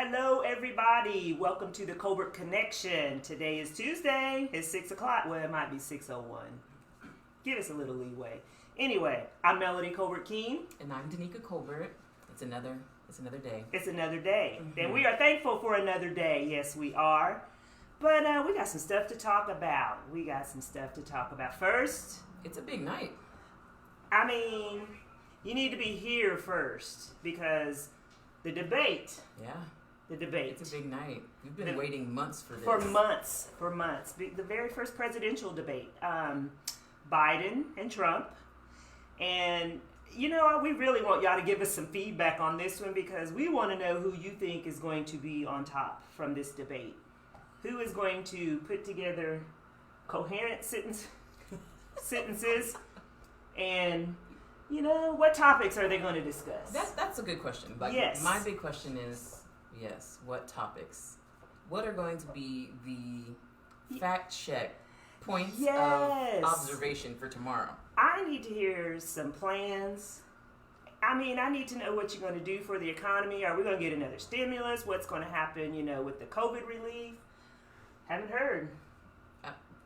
Hello, everybody. Welcome to the Colbert Connection. Today is Tuesday. It's 6 o'clock. Well, it might be 6:01. Give us a little leeway. Anyway, I'm Melody Colbert-Keene. And I'm Danica Colbert. It's another day. It's another day. Mm-hmm. And we are thankful for another day. Yes, we are. But we got some stuff to talk about. First, It's a big night. I mean, you need to be here first because the debate. Yeah. The debate. It's a big night. We've been waiting months for this. For months. The very first presidential debate. Biden and Trump. And, you know, we really want y'all to give us some feedback on this one because we want to know who you think is going to be on top from this debate. Who is going to put together coherent sentences and, you know, what topics are they going to discuss? That's a good question. Like, yes. My big question is, what topics? What are going to be the fact check points of observation for tomorrow? I need to hear some plans. I mean, I need to know what you're going to do for the economy. Are we going to get another stimulus? What's going to happen, you know, with the COVID relief? Haven't heard.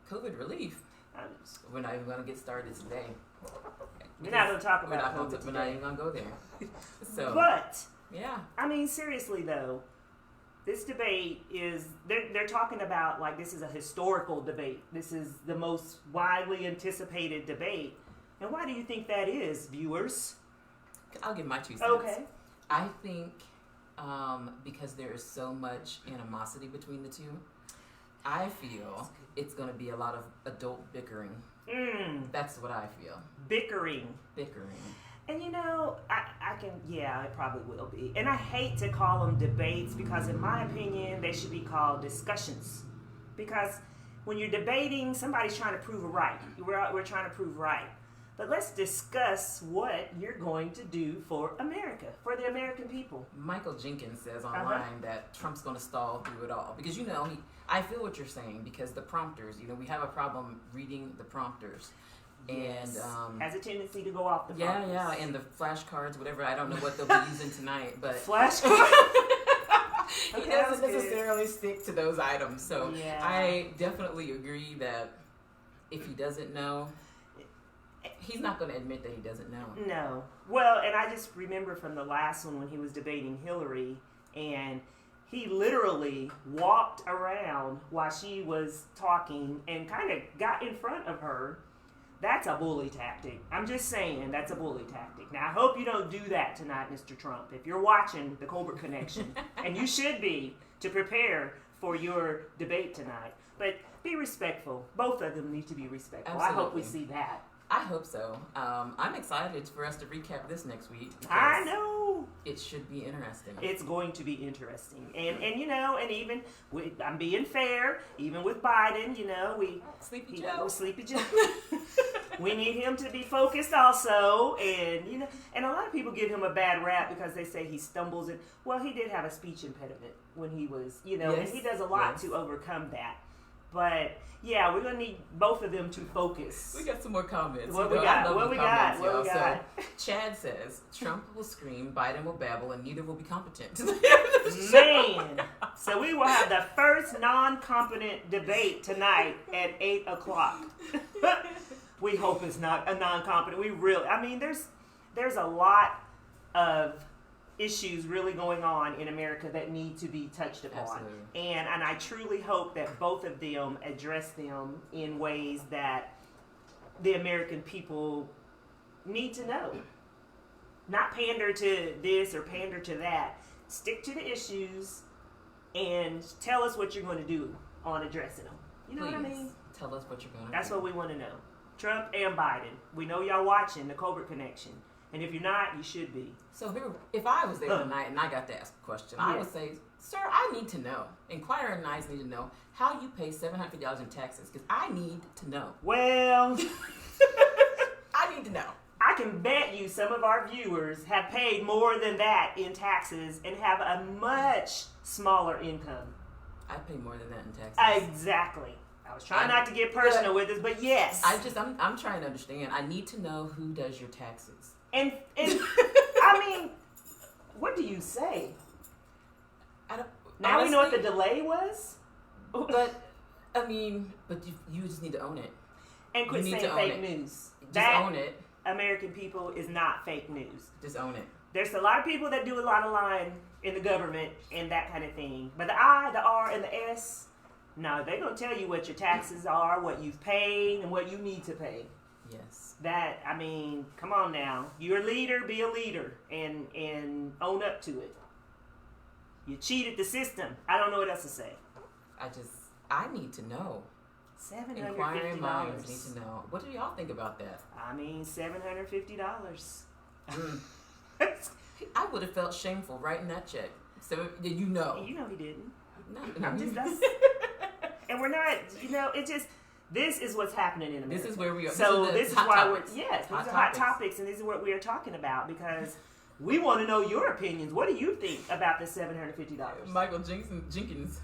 COVID relief? We're not even going to get started today. We're not going to talk about COVID today. We're not even going to go there. But, yeah. I mean, seriously, though, this debate is, they're talking about, like, this is a historical debate. This is the most widely anticipated debate. And why do you think that is, viewers? I'll give my 2 cents. Okay. I think because there is so much animosity between the two, I feel it's going to be a lot of adult bickering. That's what I feel. Bickering. And you know, it probably will be. And I hate to call them debates because in my opinion, they should be called discussions. Because when you're debating, somebody's trying to prove a right. We're trying to prove right. But let's discuss what you're going to do for America, for the American people. Michael Jenkins says online that Trump's going to stall through it all. Because, you know, I feel what you're saying because the prompters, you know, we have a problem reading the prompters. Yes. And has a tendency to go off the prompters. Yeah, and the flashcards, whatever. I don't know what they'll be using tonight, but flashcards. He doesn't necessarily stick to those items. So yeah. I definitely agree that if he doesn't know, he's not going to admit that he doesn't know. No. Well, and I just remember from the last one when he was debating Hillary, and he literally walked around while she was talking and kind of got in front of her. That's a bully tactic. I'm just saying, that's a bully tactic. Now, I hope you don't do that tonight, Mr. Trump. If you're watching the Colbert Connection, and you should be, to prepare for your debate tonight. But be respectful. Both of them need to be respectful. Absolutely. I hope we see that. I hope so. I'm excited for us to recap this next week. I know. It should be interesting. It's going to be interesting. And you know, and even I'm being fair, even with Biden, you know, Sleepy Joe. We need him to be focused also. And, you know, and a lot of people give him a bad rap because they say he stumbles. Well, he did have a speech impediment when he was, you know, and he does a lot to overcome that. But yeah, we're gonna need both of them to focus. We got some more comments. What we got? So Chad says Trump will scream, Biden will babble, and neither will be competent. Man, so we will have the first non-competent debate tonight at 8 o'clock. We hope it's not a non-competent. There's a lot of issues really going on in America that need to be touched upon. Absolutely. And I truly hope that both of them address them in ways that the American people need to know. Not pander to this or pander to that. Stick to the issues and tell us what you're going to do on addressing them. You know what I mean? Tell us what you're going to do. That's what we want to know. Trump and Biden. We know y'all watching the Colbert Connection. And if you're not, you should be. So if I was there tonight and I got to ask a question, I would say, sir, I need to know. Inquiring minds need to know how you pay $750 in taxes because I need to know. Well, I need to know. I can bet you some of our viewers have paid more than that in taxes and have a much smaller income. I pay more than that in taxes. Exactly. I was trying not to get personal with this, but yes. I'm trying to understand. I need to know who does your taxes. And I mean, what do you say? Now we know what the delay was. But you just need to own it. And quit saying fake news. Just own it. American people is not fake news. Just own it. There's a lot of people that do a lot of lying in the government and that kind of thing. But the I, the R, and the S, no, they're going to tell you what your taxes are, what you've paid, and what you need to pay. Yes. Come on now. You're a leader, be a leader, and own up to it. You cheated the system. I don't know what else to say. I need to know. $750. Inquiring minds need to know. What do y'all think about that? $750. I would have felt shameful writing that check. So you know. You know he didn't. No. I'm just and we're not. It just. This is what's happening in America. This is where we are. So this is why topics. these are hot topics, and this is what we are talking about because we want to know your opinions. What do you think about the $750? Michael Jenkins,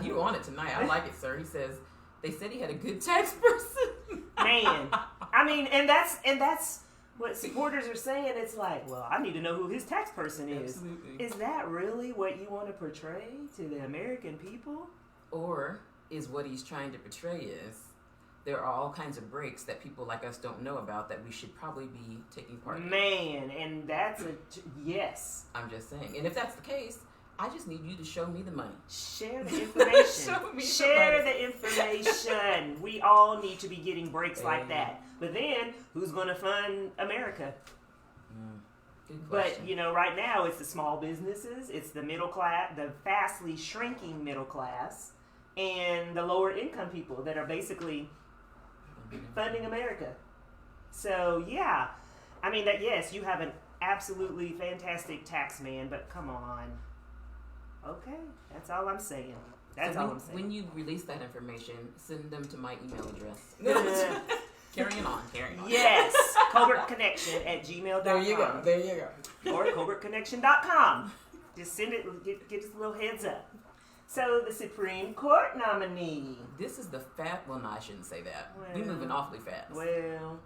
you on it tonight? I like it, sir. He says they said he had a good tax person. Man, and that's what supporters are saying. It's like, well, I need to know who his tax person is. Absolutely. Is that really what you want to portray to the American people? Or is what he's trying to portray is there are all kinds of breaks that people like us don't know about that we should probably be taking part in. Man, and that's yes. I'm just saying. And if that's the case, I just need you to show me the money. Share the information. Share the information. We all need to be getting breaks like that. But then, who's going to fund America? Good question. But, right now, it's the small businesses, it's the middle class, the fastly shrinking middle class, and the lower income people that are basically funding America. So, yeah. Yes, you have an absolutely fantastic tax man, but come on. Okay, that's all I'm saying. When you release that information, send them to my email address. Carrying on. Yes, ColbertConnection@gmail.com. There you go. Or ColbertConnection.com. Just send it, get us a little heads up. So, the Supreme Court nominee. This is the I shouldn't say that. We're moving awfully fast. Well,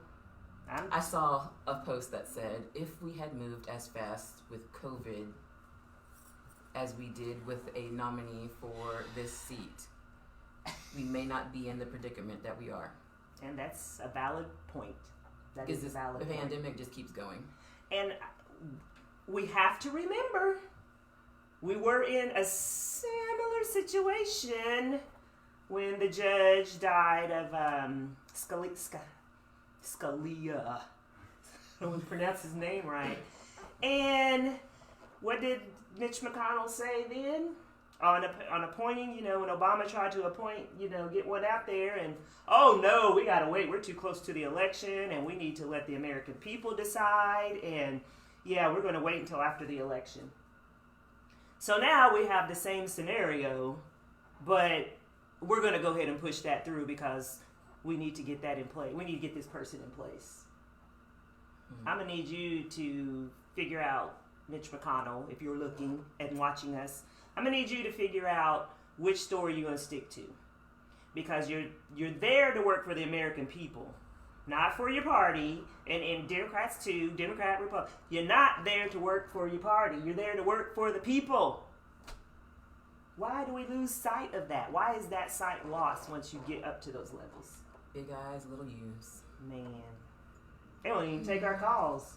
I saw a post that said, if we had moved as fast with COVID as we did with a nominee for this seat, we may not be in the predicament that we are. And that's a valid point. That is a valid point. The pandemic just keeps going. And we have to remember, we were in a similar situation when the judge died of Scalia. I don't pronounce his name right. And what did Mitch McConnell say then? On appointing, when Obama tried to appoint, get one out there, and oh no, we gotta wait. We're too close to the election, and we need to let the American people decide. And yeah, we're gonna wait until after the election. So now we have the same scenario, but we're gonna go ahead and push that through because we need to get that in place. We need to get this person in place. I'm gonna need you to figure out, Mitch McConnell, if you're looking and watching us. I'm going to need you to figure out which story you're going to stick to. Because you're there to work for the American people, not for your party, and Democrats too, Democrat, Republican. You're not there to work for your party. You're there to work for the people. Why do we lose sight of that? Why is that sight lost once you get up to those levels? Big eyes, little U's. Man. They don't even take our calls.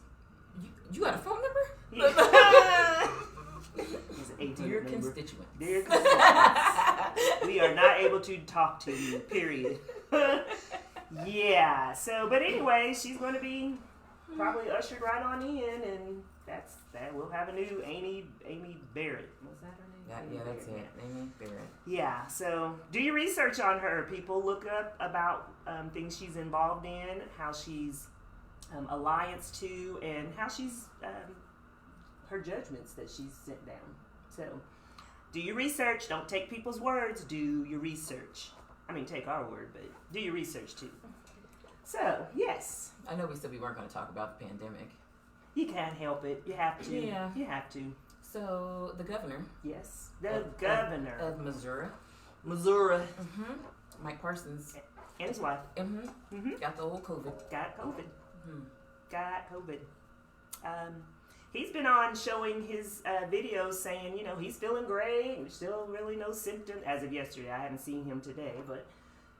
You got a phone number? Yeah. Dear constituents. Dear constituents. We are not able to talk to you, period. Yeah, but anyway, she's going to be probably ushered right on in, and that. We'll have a new Amy Barrett. Was that her name? Yeah, that's it. Amy Barrett. Yeah, so do your research on her, people. Look up about things she's involved in, how she's alliance to, and how she's her judgments that she's sent down. So do your research. Don't take people's words. Do your research. Take our word, but do your research too. So yes, I know we said we weren't going to talk about the pandemic. You can't help it. You have to. Yeah, you have to. So the governor. Yes, the governor of Missouri. Mm-hmm. Mike Parsons and his wife. Mm-hmm. Mm-hmm. Got the old COVID. Got COVID. Mm-hmm. Got COVID. he's been on showing his videos saying, he's feeling great. There's still really no symptoms as of yesterday. I haven't seen him today, but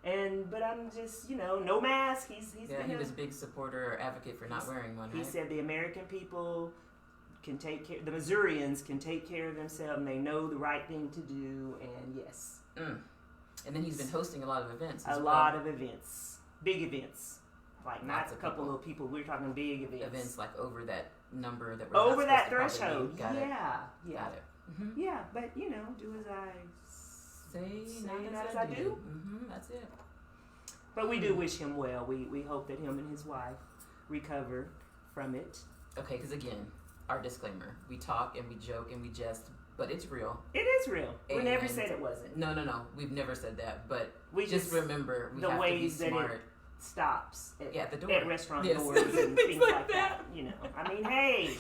I'm just, no mask. He was a big supporter or advocate for not wearing one. He said the American people can take care. The Missourians can take care of themselves, and they know the right thing to do. And yes. And then he's been hosting a lot of events. A lot of events, big events. Like not a couple of people. We're talking big events. Events like over that number that we're over that threshold. Got it. Mm-hmm. Yeah, but do as I say, not as I do. Mm-hmm, that's it. But we do wish him well. We hope that him and his wife recover from it. Okay, because again, our disclaimer: we talk and we joke and we jest, but it's real. It is real. We never said it wasn't. No. We've never said that. But we just remember we the have ways to be smart. That it stops at the door. At restaurant doors and things like that. I mean, hey,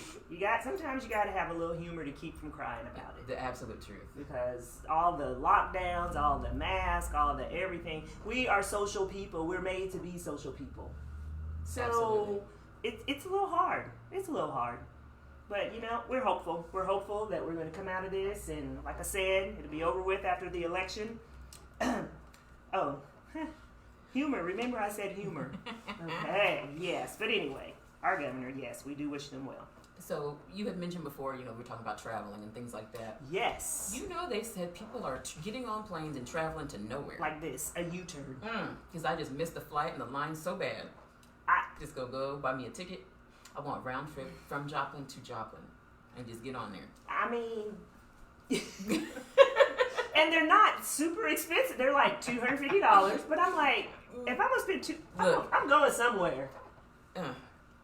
sometimes you got to have a little humor to keep from crying about it. The absolute truth. Because all the lockdowns, all the masks, all the everything. We are social people. We're made to be social people. So it's a little hard. It's a little hard. But, we're hopeful. We're hopeful that we're going to come out of this. And like I said, it'll be over with after the election. Humor. Remember I said humor. Okay, yes. But anyway, our governor, yes, we do wish them well. So you had mentioned before, we're talking about traveling and things like that. Yes. They said people are getting on planes and traveling to nowhere. Like this, a U-turn. Because I just missed the flight and the line's so bad. I just go buy me a ticket. I want round trip from Joplin to Joplin and just get on there. I mean... And they're not super expensive. They're like $250. But I'm like, if I'm going to spend I'm going somewhere.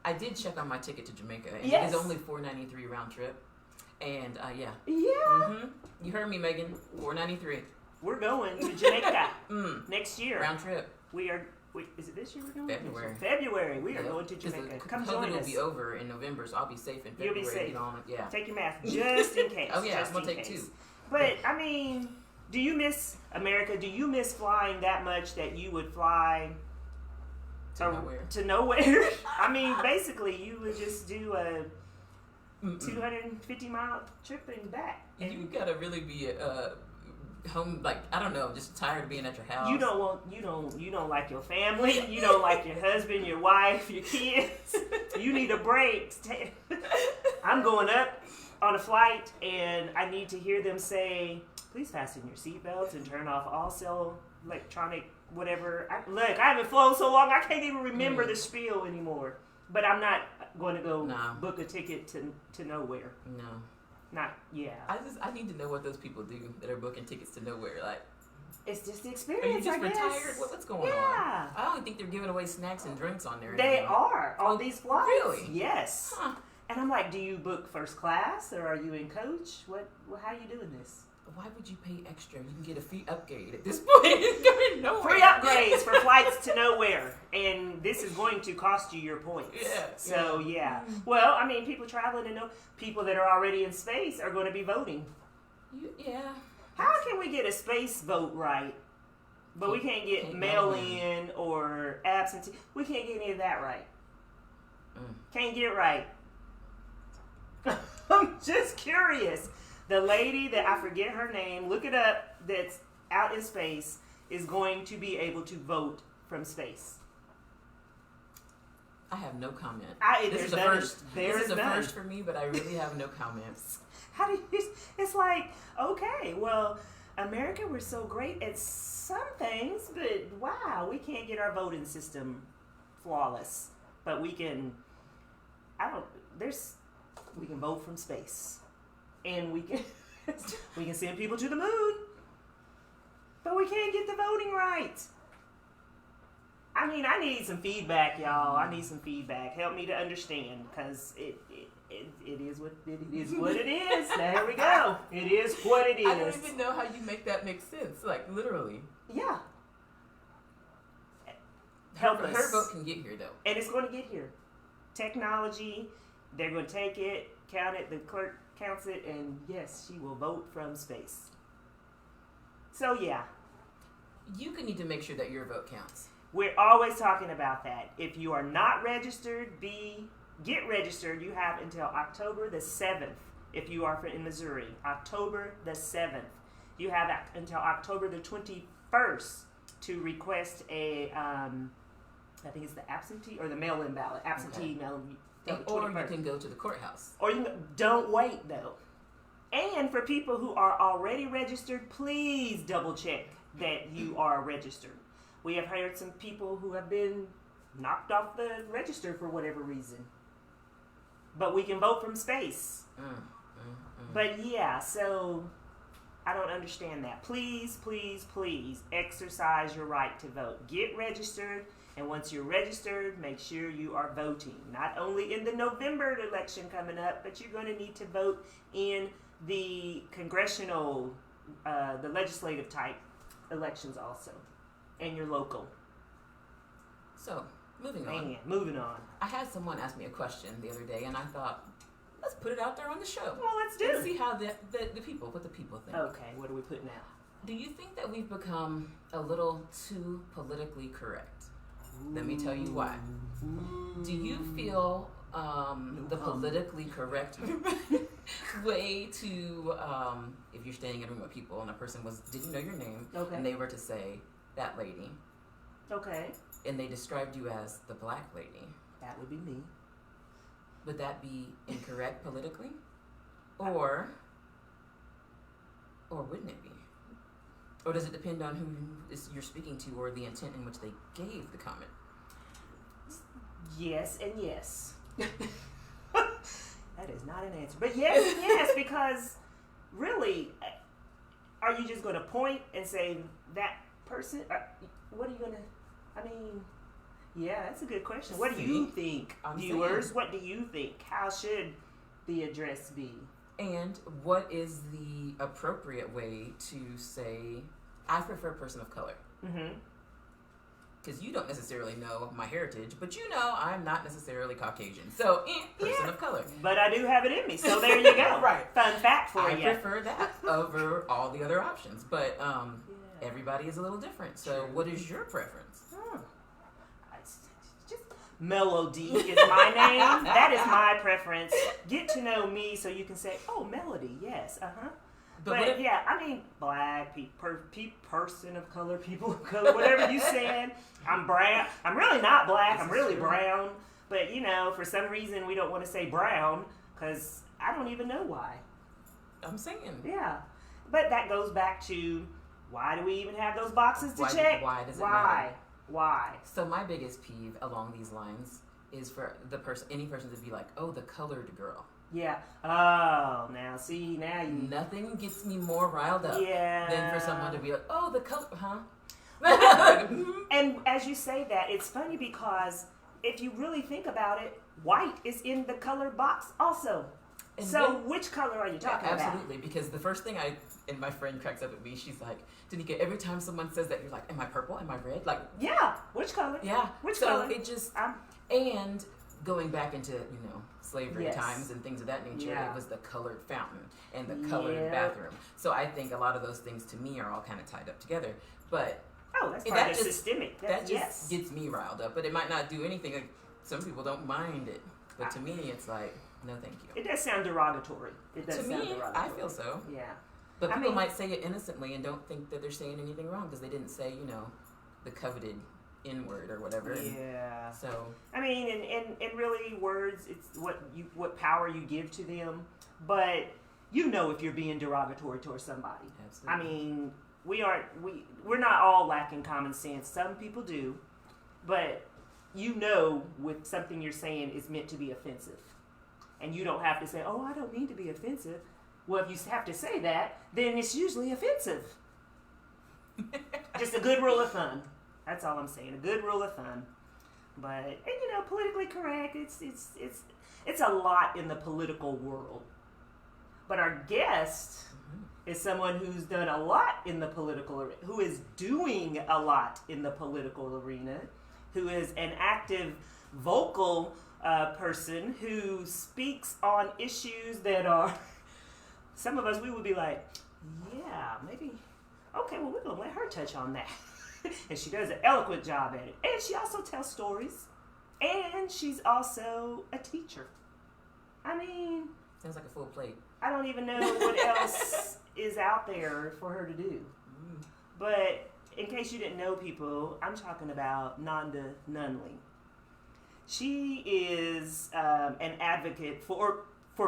I did check on my ticket to Jamaica. And yes. It is only $4.93 round trip. And yeah. Yeah. Mm-hmm. You heard me, Megan. $4.93. We're going to Jamaica next year. Round trip. Is it this year we're going? February. We are going to Jamaica. Come join us. COVID will be over in November, so I'll be safe in February. You'll be safe. Yeah. Take your mask just in case. Oh yeah, I'm gonna take two. But I mean, do you miss America? Do you miss flying that much that you would fly to nowhere? I mean, basically, you would just do a 250-mile trip and back. And you gotta really be home, like, I don't know, just tired of being at your house. You don't like your family. You don't like your husband, your wife, your kids. You need a break. I'm going up on a flight, and I need to hear them say, "Please fasten your seatbelts and turn off all cell electronic whatever." I haven't flown so long I can't even remember the spiel anymore. But I'm not going to go book a ticket to nowhere. No. Not, yeah. I need to know what those people do that are booking tickets to nowhere. Like, it's just the experience. Are you just I guess. retired? What's going on? Yeah. I don't think they're giving away snacks and drinks on there. They are on these flights. Really? Yes. Huh. And I'm like, do you book first class or are you in coach? How are you doing this? Why would you pay extra? You can get a free upgrade at this point. Going nowhere. Free upgrades for flights to nowhere, and this is going to cost you your points. Yeah. So yeah. Well, I mean, people traveling and people that are already in space are going to be voting. Yeah. How can we get a space vote right, but we can't get mail-in or absentee? We can't get any of that right. Can't get it right. I'm just curious. The lady that I forget her name, look it up, that's out in space, is going to be able to vote from space. I have no comment. This is a first. This is a first for me, but I really have no comments. How do you? It's like, okay, well, America, we're so great at some things, but wow, we can't get our voting system flawless. But we can. We can vote from space. And we can send people to the moon, but we can't get the voting right. I mean, I need some feedback, y'all. I need some feedback. Help me to understand, because it is what it is. There we go. It is what it is. I don't even know how you make that make sense. Like, literally. Yeah. Help us. Her vote can get here, though. And it's going to get here. Technology, they're going to take it, count it, the clerk counts it, and yes, she will vote from space. So yeah. You need to make sure that your vote counts. We're always talking about that. If you are not registered, be get registered. You have until October the 7th if you are in Missouri. October the 7th. You have until October the 21st to request a, I think it's the absentee or the mail-in ballot. Absentee mail-in. Or you can go to the courthouse. Or don't wait, though. And for people who are already registered, please double check that you are registered. We have heard some people who have been knocked off the register for whatever reason. But we can vote from space. But yeah, so I don't understand that. Please, please, please exercise your right to vote. Get registered. And once you're registered, make sure you are voting. Not only in the November election coming up, but you're going to need to vote in the congressional, the legislative type elections also. And your local. So, moving on. Moving on. I had someone ask me a question the other day, and I thought, let's put it out there on the show. Well, let's do. Let's see how the people, what the people think. Okay, what are we putting out? Do you think that we've become a little too politically correct? Let me tell you why. Do you feel the politically correct way to, if you're staying in a room with people and a person didn't know your name, and they were to say, that lady. Okay. And they described you as the black lady. That would be me. Would that be incorrect politically? Or wouldn't it be? Or does it depend on who you're speaking to or the intent in which they gave the comment? Yes and yes. That is not an answer. But yes and yes, because really, are you just going to point and say that person? What are you going to, yeah, that's a good question. What do you think, viewers? What do you think? How should the address be? And what is the appropriate way to say, I prefer person of color? Because you don't necessarily know my heritage, but you know I'm not necessarily Caucasian. So, person of color. But I do have it in me, so there you go. Right. Fun fact for you. I prefer that over all the other options. But everybody is a little different. So, what is your preference? Melody is my name. That is my preference. Get to know me so you can say, oh, Melody, yes, But yeah, black, person of color, people of color, whatever you said. I'm brown. I'm really not black. I'm really brown. But, for some reason we don't want to say brown because I don't even know why. I'm saying. Yeah. But that goes back to why do we even have those boxes to check? Why does it matter? Why? So my biggest peeve along these lines is for any person to be like, oh, the colored girl. Yeah. Oh, now you. Nothing gets me more riled up than for someone to be like, oh, the color, huh? And as you say that, it's funny because if you really think about it, white is in the color box also. And so which color are you talking about? Absolutely, because the first thing and my friend cracks up at me, she's like, Danica, every time someone says that, you're like, am I purple? Am I red? Like, yeah, which color? Yeah. Which color? It just, and going back into, slavery times and things of that nature, it was the colored fountain and the colored bathroom. So I think a lot of those things to me are all kind of tied up together. But that's part of systemic. That just gets me riled up. But it might not do anything. Like, some people don't mind it. But to me, it's like, no, thank you. It does sound derogatory. I feel so. Yeah. But people might say it innocently and don't think that they're saying anything wrong because they didn't say, the coveted N-word or whatever. Yeah. So. And really words, it's what power you give to them. But if you're being derogatory towards somebody. Absolutely. We're not all lacking common sense. Some people do. But with something you're saying is meant to be offensive. And you don't have to say, oh, I don't mean to be offensive. Well, if you have to say that, then it's usually offensive. Just a good rule of thumb. That's all I'm saying. A good rule of thumb. But, politically correct, it's a lot in the political world. But our guest is someone who's done a lot in the political arena, who is doing a lot in the political arena, who is an active, vocal person who speaks on issues that are, some of us, we would be like, yeah, maybe, okay, well, we're going to let her touch on that. And she does an eloquent job at it. And she also tells stories. And she's also a teacher. I mean, sounds like a full plate. I don't even know what else is out there for her to do. But in case you didn't know, people, I'm talking about Nanda Nunnelly. She is an advocate for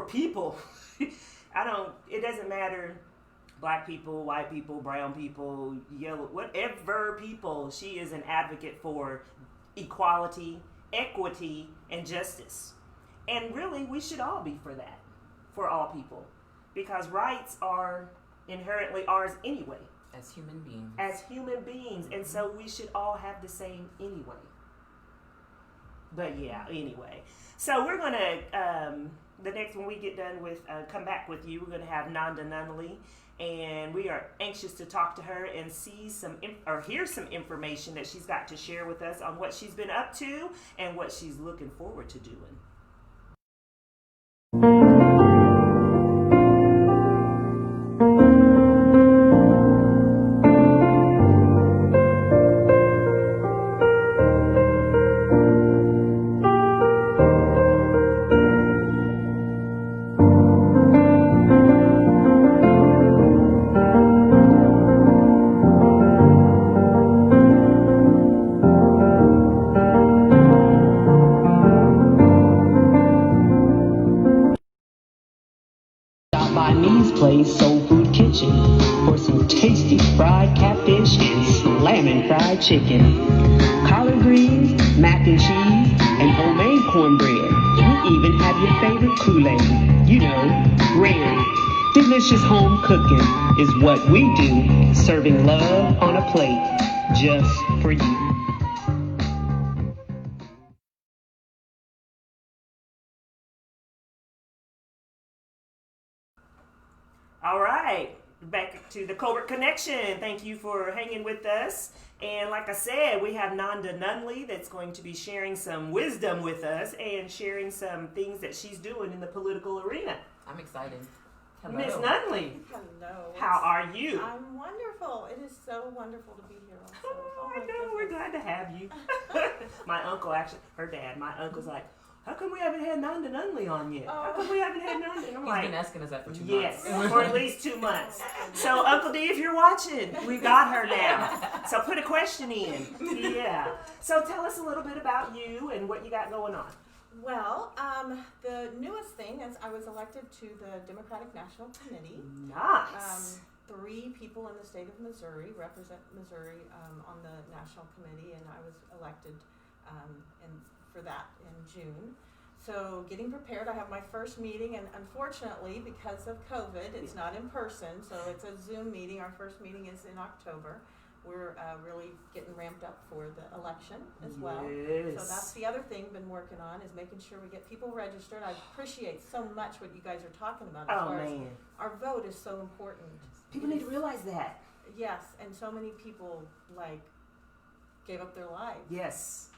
people. It doesn't matter, black people, white people, brown people, yellow, whatever people. She is an advocate for equality, equity, and justice. And really, we should all be for that, for all people. Because rights are inherently ours anyway. As human beings. As human beings. And so we should all have the same anyway. But yeah, anyway. So we're going to, the next when we get done with, come back with you, we're going to have Nanda Nunnelly. And we are anxious to talk to her and see hear some information that she's got to share with us on what she's been up to and what she's looking forward to doing. Soul Food Kitchen for some tasty fried catfish and slamming fried chicken, collard greens, mac and cheese, and homemade cornbread. We even have your favorite Kool-Aid, rare. Delicious home cooking is what we do, serving love on a plate just for you. All right, back to the Colbert Connection. Thank you for hanging with us. And like I said, we have Nanda Nunnelly that's going to be sharing some wisdom with us and sharing some things that she's doing in the political arena. I'm excited. Hello. Miss Nunnelly. Hello. How are you? I'm wonderful. It is so wonderful to be here also. Oh, I know. We're glad to have you. My uncle, actually, her dad, my uncle's like, how come we haven't had Nanda Nunnelly on yet? How come we haven't had Nanda? And I'm He's been asking us that for 2 months. Yes, for at least 2 months. So, Uncle D, if you're watching, we've got her now. So put a question in. Yeah. So tell us a little bit about you and what you got going on. Well, the newest thing is I was elected to the Democratic National Committee. Nice. 3 people in the state of Missouri represent Missouri on the National Committee, and I was elected for that in June. So getting prepared, I have my first meeting, and unfortunately, because of COVID, it's not in person, so it's a Zoom meeting. Our first meeting is in October. We're really getting ramped up for the election as well. Yes. So that's the other thing been working on, is making sure we get people registered. I appreciate so much what you guys are talking about. As far as our vote is so important. People need to realize that. Yes, and so many people gave up their lives. Yes.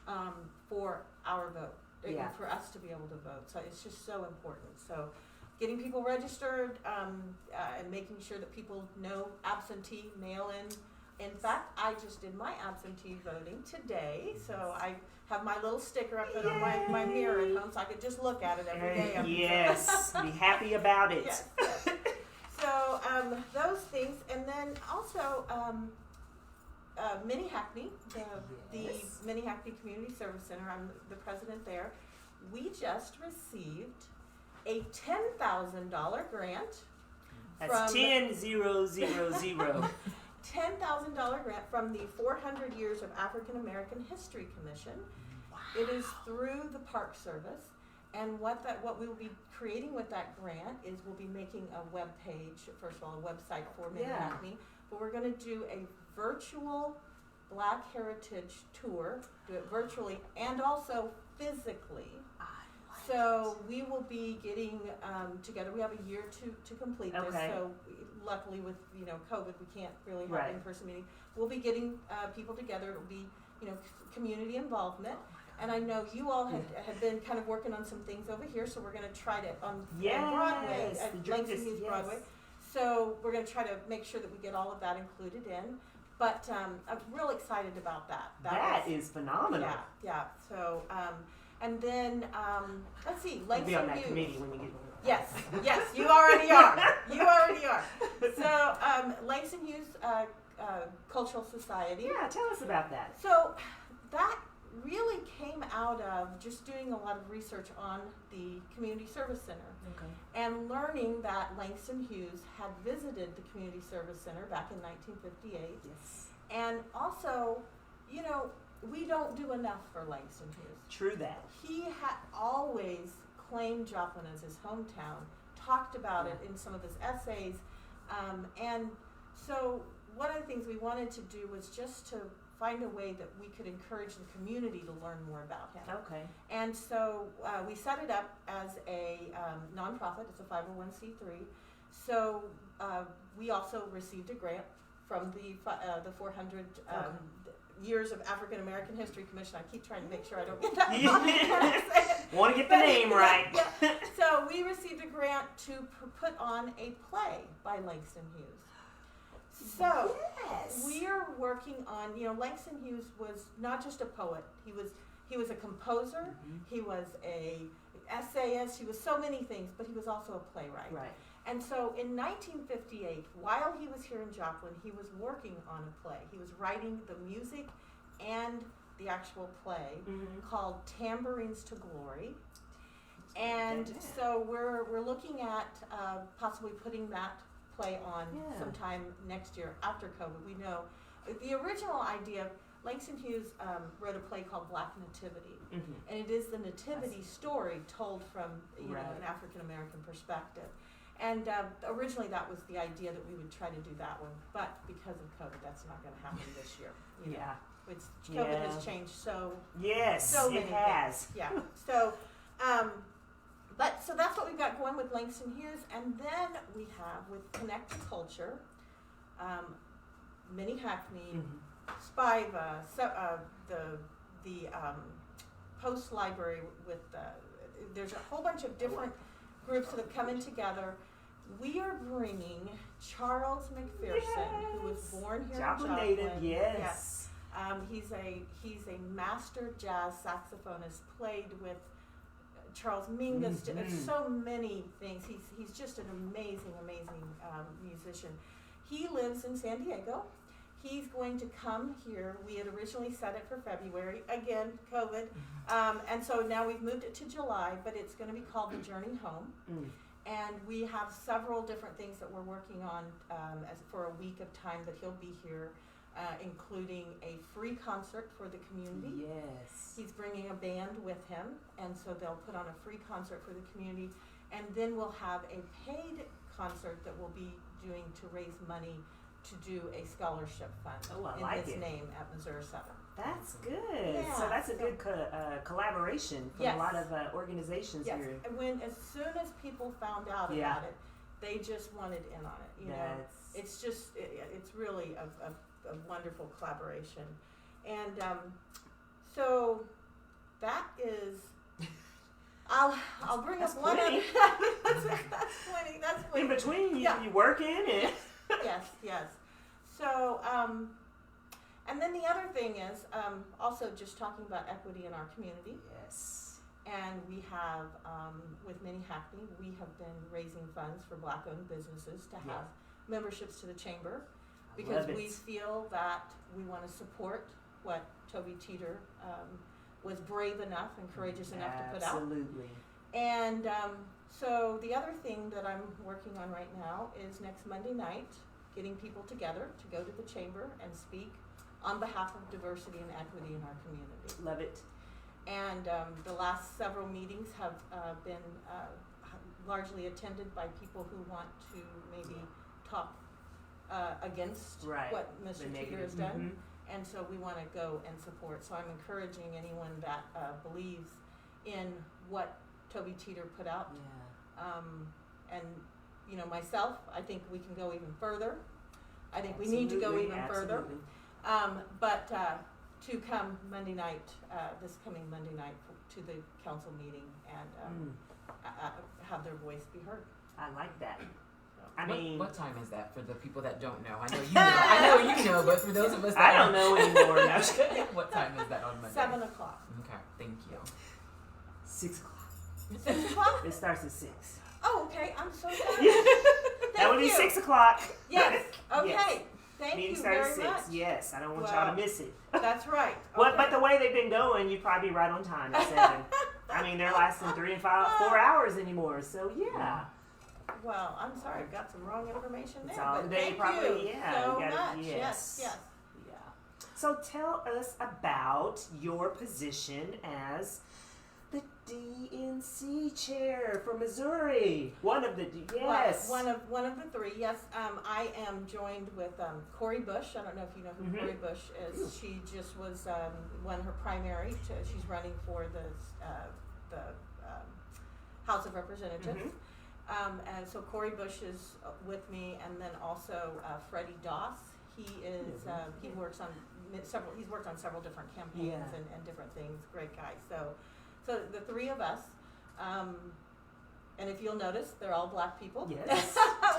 For our vote, Yeah. for us to be able to vote. So it's just so important. So getting people registered and making sure that people know absentee, mail-in. In fact, I just did my absentee voting today, so I have my little sticker I put on my mirror at home so I could just look at it every day. Yes, be happy about it. Yes, yes. So those things, and then also Mini Hackney, the Mini Hackney Community Service Center, I'm the president there. We just received a $10,000 grant. That's 10,000. $10,000 grant from the 400 Years of African American History Commission. Wow. It is through the Park Service, and what we will be creating with that grant is we'll be making a web page, first of all, a website for Mini Hackney, but we're going to do a virtual Black Heritage tour, do it virtually and also physically. So we will be getting together. We have a year to complete this. So luckily with COVID, we can't really have in-person meeting. We'll be getting people together. It'll be community involvement. And I know you all had been kind of working on some things over here, so we're going to try to on Broadway at Langston Hughes Broadway. So we're going to try to make sure that we get all of that included in. But I'm real excited about that. That is phenomenal. Yeah. So, and then let's see, You'll Langston be on that Hughes. committee when you get one. Yes, you already are. You already are. So, Langston Hughes Cultural Society. Yeah, tell us about that. So, that really came out of just doing a lot of research on the Community Service Center. Okay. And learning that Langston Hughes had visited the Community Service Center back in 1958. Yes. And also, you know, we don't do enough for Langston Hughes. True that. He had always claimed Joplin as his hometown, talked about it in some of his essays, and so one of the things we wanted to do was just to find a way that we could encourage the community to learn more about him. Okay. And so we set it up as a nonprofit. It's a 501c3. So we also received a grant from the 400 Years of African American History Commission. I keep trying to make sure I don't get that wrong. Want to get the name right. Yeah. So we received a grant to put on a play by Langston Hughes. So we are working on, you know, Langston Hughes was not just a poet. He was a composer. He was a essayist. He was so many things, but he was also a playwright. Right. And so in 1958, while he was here in Joplin, he was working on a play. He was writing the music and the actual play called Tambourines to Glory. And so we're looking at possibly putting that play on sometime next year after COVID. We know the original idea, Langston Hughes wrote a play called Black Nativity. And it is the nativity story told from you know, an African American perspective. And originally that was the idea that we would try to do that one, but because of COVID, that's not going to happen this year. You know? COVID has changed so many it has. things. Yeah. So, so that's what we've got going with Langston Hughes, and then we have with Connect to Culture, Minnie Hackney, Spiva, the Post Library with there's a whole bunch of different groups that have come in together. We are bringing Charles McPherson, who was born here Joplin in Joplin. native, yes. He's a master jazz saxophonist. Played with Charles Mingus. So many things. He's just an amazing musician. He lives in San Diego. He's going to come here. We had originally set it for February. Again, COVID. And so now we've moved it to July, but it's going to be called The Journey Home. And we have several different things that we're working on for a week of time that he'll be here, including a free concert for the community. Yes. He's bringing a band with him, and so they'll put on a free concert for the community. And then we'll have a paid concert that we'll be doing to raise money to do a scholarship fund in his name at Missouri Southern. That's good. Yeah, so that's a good collaboration from a lot of organizations here. And as soon as people found out about it, they just wanted in on it. You know, it's just it's really a wonderful collaboration, and so that is. I'll bring up one other. That's plenty. That's plenty. In between, you working and. Yes. So, and then the other thing is also just talking about equity in our community. Yes. And we have, with Minnie Hackney, we have been raising funds for Black-owned businesses to have memberships to the chamber, because we feel that we want to support what Toby Teeter was brave enough and courageous enough to put out. Absolutely. And so the other thing that I'm working on right now is next Monday night, getting people together to go to the chamber and speak on behalf of diversity and equity in our community. Love it. And the last several meetings have been largely attended by people who want to maybe talk against what Mr. Teeter has done. And so we want to go and support. So I'm encouraging anyone that believes in what Toby Teeter put out. And, you know, myself, I think we can go even further. I think we need to go even further. But to come Monday night, this coming Monday night, to the council meeting and have their voice be heard. I like that. I mean, what time is that for the people that don't know? I know you know. I know you know, but for those of us that I don't know anymore. No. what time is that on Monday? 7 o'clock. Okay, thank you. 6 o'clock. 6 o'clock? It starts at 6. Oh, okay. I'm so sorry. That would be you. 6 o'clock. Yes. Okay. Yes. Thank Meeting you starts very at 6. much. Yes, I don't want Well, y'all to miss it. That's right. Well, Okay. but the way they've been going, you'd probably be right on time at 7. I mean, they're lasting 3 and 4 hours anymore. So yeah. Well, I'm sorry. I've got some wrong information there. It's all- but they thank probably- you yeah, so you gotta- much. yes. Yes. Yeah. So tell us about your position as the DNC chair for Missouri. One of the yes. Well, one of the three. Yes. I am joined with Cori Bush. I don't know if you know who Cori Bush is. She just was won her primary. She's running for the House of Representatives. And so Cori Bush is with me, and then also Freddie Doss. He is he works on several. He's worked on several different campaigns and different things. Great guy. So the three of us. And if you'll notice, they're all black people. Yes.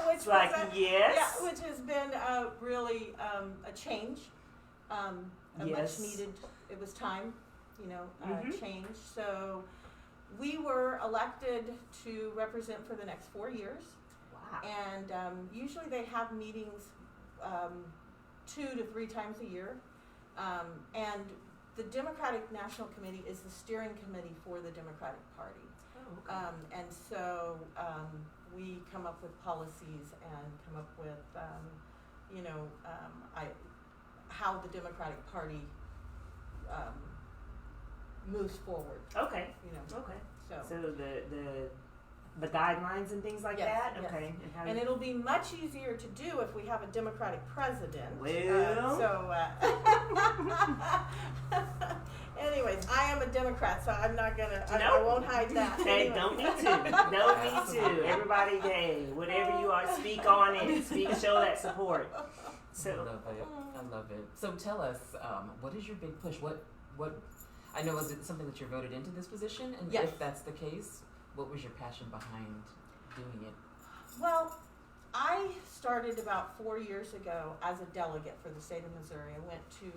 Which like was yes. yeah, which has been really a change, a much needed. It was time, change. So we were elected to represent for the next 4 years. Wow. And usually they have meetings 2 to 3 times a year. And the Democratic National Committee is the steering committee for the Democratic Party. Oh, okay. And so we come up with policies and come up with, how the Democratic Party moves forward. Okay. Okay. So the guidelines and things like that. Yes. Okay. And it'll be much easier to do if we have a Democratic president. Well. Anyways, I am a Democrat, so I'm not gonna. I Nope. won't hide that. Hey, Anyway. don't need to. No need to. Everybody, hey, whatever you are, speak on it. Show that support. So. I love it. So tell us, what is your big push? What? I know, is it something that you're voted into this position? And Yes. if that's the case, what was your passion behind doing it? Well, I started about 4 years ago as a delegate for the state of Missouri. I went to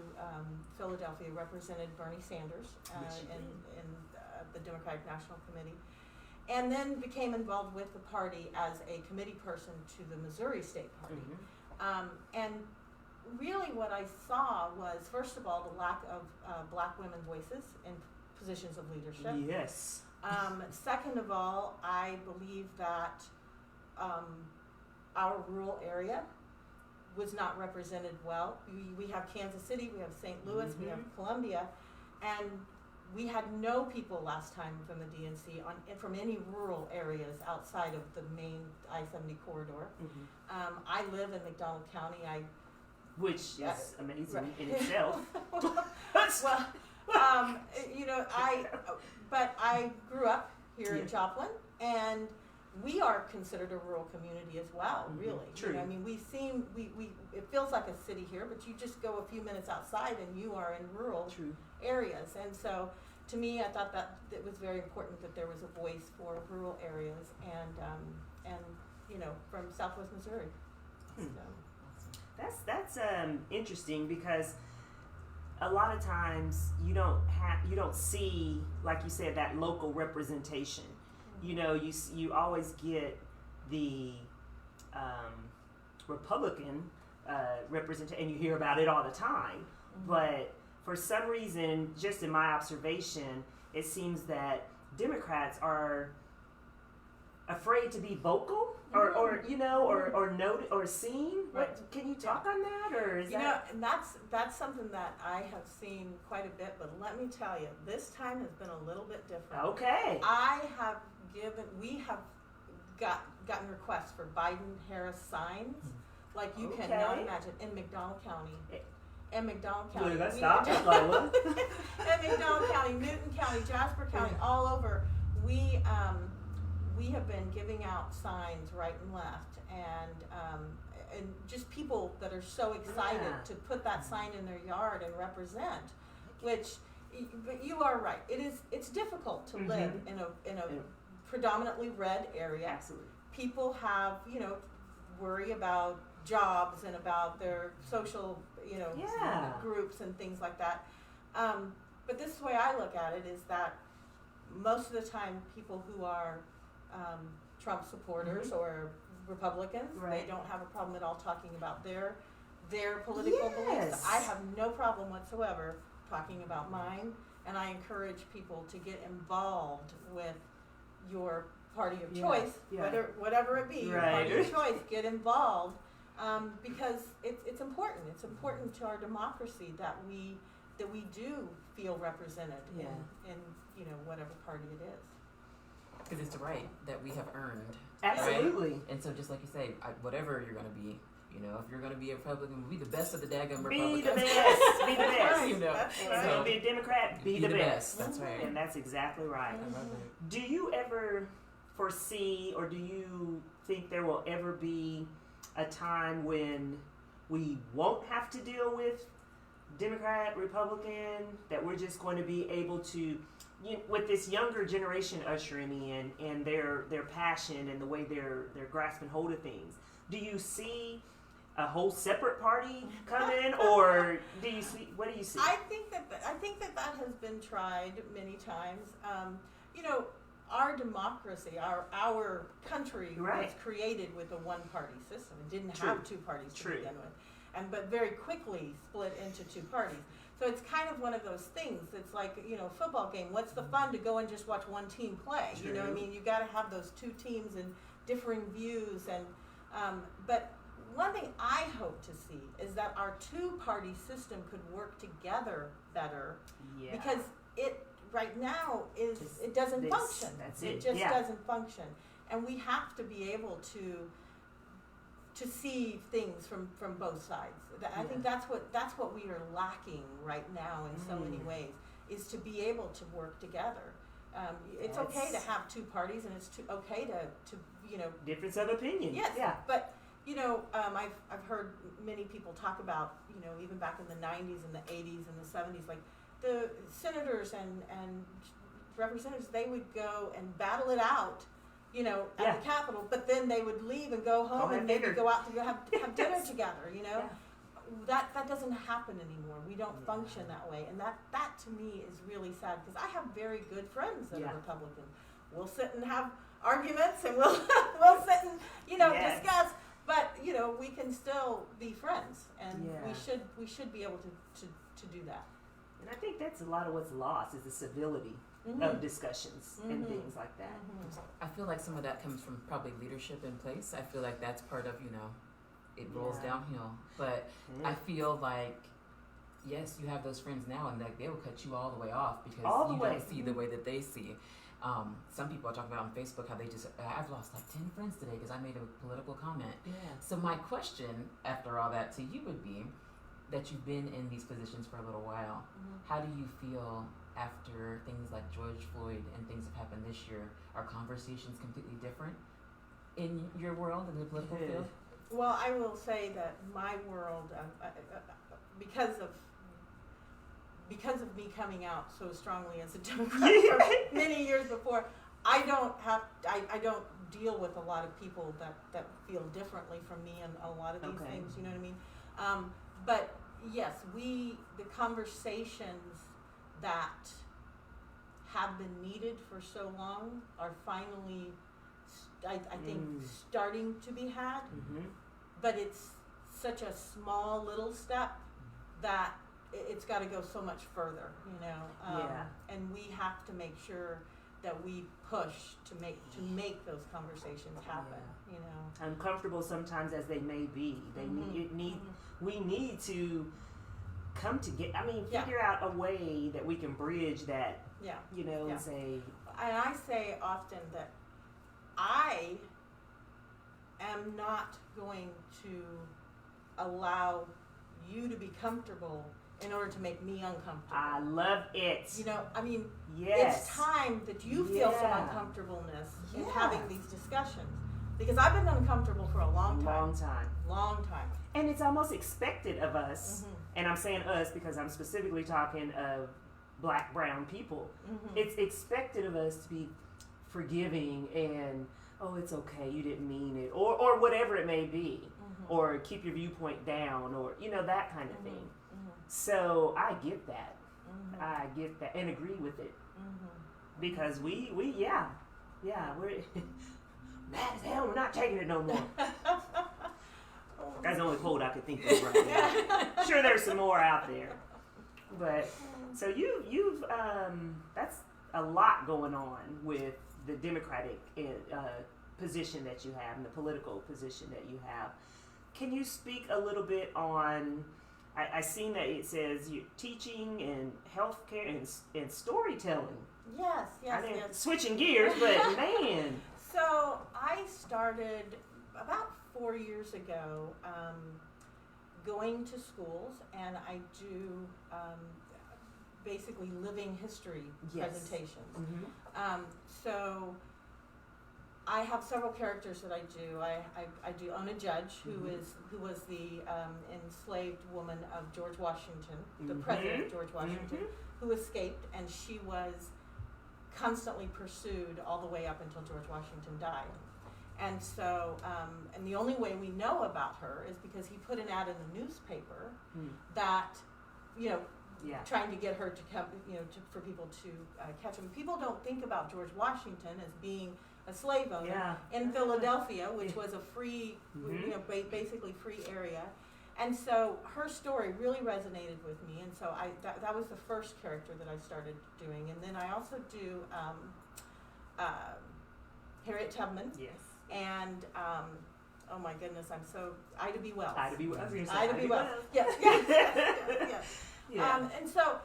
Philadelphia, represented Bernie Sanders in the Democratic National Committee, and then became involved with the party as a committee person to the Missouri State Party. And really what I saw was, first of all, the lack of black women voices in positions of leadership. Yes. Second of all, I believe that our rural area was not represented well. We have Kansas City, we have St. Louis, we have Columbia, and we had no people last time from the DNC from any rural areas outside of the main I-70 corridor. I live in McDonald County. Which is amazing in itself. But I grew up here in Joplin, and we are considered a rural community as well, really. True. I mean, it feels like a city here, but you just go a few minutes outside and you are in rural areas. And so, to me, I thought that it was very important that there was a voice for rural areas and from Southwest Missouri. So. That's interesting, because a lot of times you don't see, like you said, that local representation. You always get the Republican representation, and you hear about it all the time. But for some reason, just in my observation, it seems that Democrats are afraid to be vocal or noted or seen. Right. What, can you talk on that, or is that? And that's something that I have seen quite a bit. But let me tell you, this time has been a little bit different. Okay. We have gotten requests for Biden-Harris signs, like you Okay. cannot imagine, in McDonald County. In McDonald County. Look, that's not just like what? In McDonald County, Newton County, Jasper County, all over. We have been giving out signs right and left, and just people that are so excited to put that sign in their yard and represent, but you are right. It's difficult to live in a predominantly red area. Absolutely. People have, worry about jobs and about their social, Yeah. groups and things like that. But this is the way I look at it, is that most of the time people who are Trump supporters or Republicans, Right. they don't have a problem at all talking about their political beliefs. Yes. I have no problem whatsoever talking about mine, and I encourage people to get involved with your party of choice, Yeah. whatever it be, your Right. party of choice. Get involved, because it's important. It's important to our democracy that we do feel represented in whatever party it is. Because it's the right that we have earned. Absolutely. Right? And so just like you say, whatever you're going to be, if you're going to be a Republican, be the best of the daggum Be Republicans. the best. Be the best. You know, That's And right. if you're gonna be a Democrat, be the best. That's right. And that's exactly right. I love it. Do you ever foresee, or do you think there will ever be a time when we won't have to deal with Democrat, Republican, that we're just going to be able to, with this younger generation ushering in and their passion and the way they're grasping hold of things? Do you see a whole separate party come in, or do you see? What do you see? I think that has been tried many times. Our democracy, our country Right. was created with a one-party system. It didn't True. have two parties to True. begin with, but very quickly split into two parties. So it's kind of one of those things. It's like, football game. What's the fun to go and just watch one team play? You know what I True. mean? You got to have those two teams and differing views. And but one thing I hope to see is that our two-party system could work together better, Yeah. because it right now it doesn't This- function. that's It it, just yeah. doesn't function, and we have to be able to see things from both sides. I think that's what we are lacking right now in so many ways, is to be able to work together. It's okay to That's- have two parties, and it's okay to Difference of opinion. yes, Yeah. but I've heard many people talk about, even back in the 90s and the 80s and the 70s, like the senators and representatives, they would go and battle it out, at Yeah. the Capitol, but then they would leave and go home Go have and maybe dinner. go out to go have dinner Yes. together, Yeah. That doesn't happen anymore. We don't function that way, and that to me is really sad, because I have very good friends that Yeah. are Republican. We'll sit and have arguments, and we'll sit and Yes. discuss, but we can still be friends, and Yeah. we should be able to do that. And I think that's a lot of what's lost, is the civility of discussions and things like that. I feel like some of that comes from probably leadership in place. I feel like that's part of, it rolls Yeah. downhill. But Yeah. I feel like, yes, you have those friends now, and like they will cut you all the way off because All the you way. don't see the way that they see. Some people are talking about on Facebook how they just, I've lost like 10 friends today because I made a political comment. Yeah. So my question after all that to you would be that you've been in these positions for a little while. How do you feel after things like George Floyd and things have happened this year? Are conversations completely different in your world, in the political Yeah. field? Well, I will say that my world, because of me coming out so strongly as a Democrat for many years before, I don't deal with a lot of people that feel differently from me and a lot of these Okay. things. You know what I mean? But yes, the conversations that have been needed for so long are finally, I think, starting to be had. But it's such a small little step that it's got to go so much further, Yeah. And we have to make sure that we push to make those conversations happen, Uncomfortable sometimes as they may be, we need to come together. I mean, figure out a way that we can bridge that. Yeah. And say. And I say often that I am not going to allow you to be comfortable in order to make me uncomfortable. I love it. It's Yes. time that you feel some Yeah. uncomfortableness in Yeah. having these discussions, because I've been uncomfortable for a long Long time. time. And it's almost expected of us, and I'm saying us because I'm specifically talking of Black, brown people. It's expected of us to be forgiving and, oh, it's okay, you didn't mean it, or whatever it may be, or keep your viewpoint down, or that kind of thing. So I get that. I get that and agree with it because we we're mad as hell. We're not taking it no more. That's the only quote I could think of right now. Sure, there's some more out there, but so you've that's a lot going on with the Democratic position that you have and the political position that you have. Can you speak a little bit on? I seen that it says you're teaching and healthcare and storytelling. Yes. Switching gears, but man. So I started about 4 years ago going to schools, and I do basically living history presentations. So I have several characters that I do. I do own a judge who was the enslaved woman of George Washington, the president of George Washington, who escaped, and she was constantly pursued all the way up until George Washington died. And so, and the only way we know about her is because he put an ad in the newspaper that, trying to get her to come, for people to catch him. People don't think about George Washington as being a slave owner in Philadelphia, which was a free, basically free area. And so her story really resonated with me, and so that was the first character that I started doing. And then I also do Harriet Tubman. Yes. And oh my goodness, Ida B. Wells. Ida B. Wells. Ida B. Wells. Yes. Yeah. And so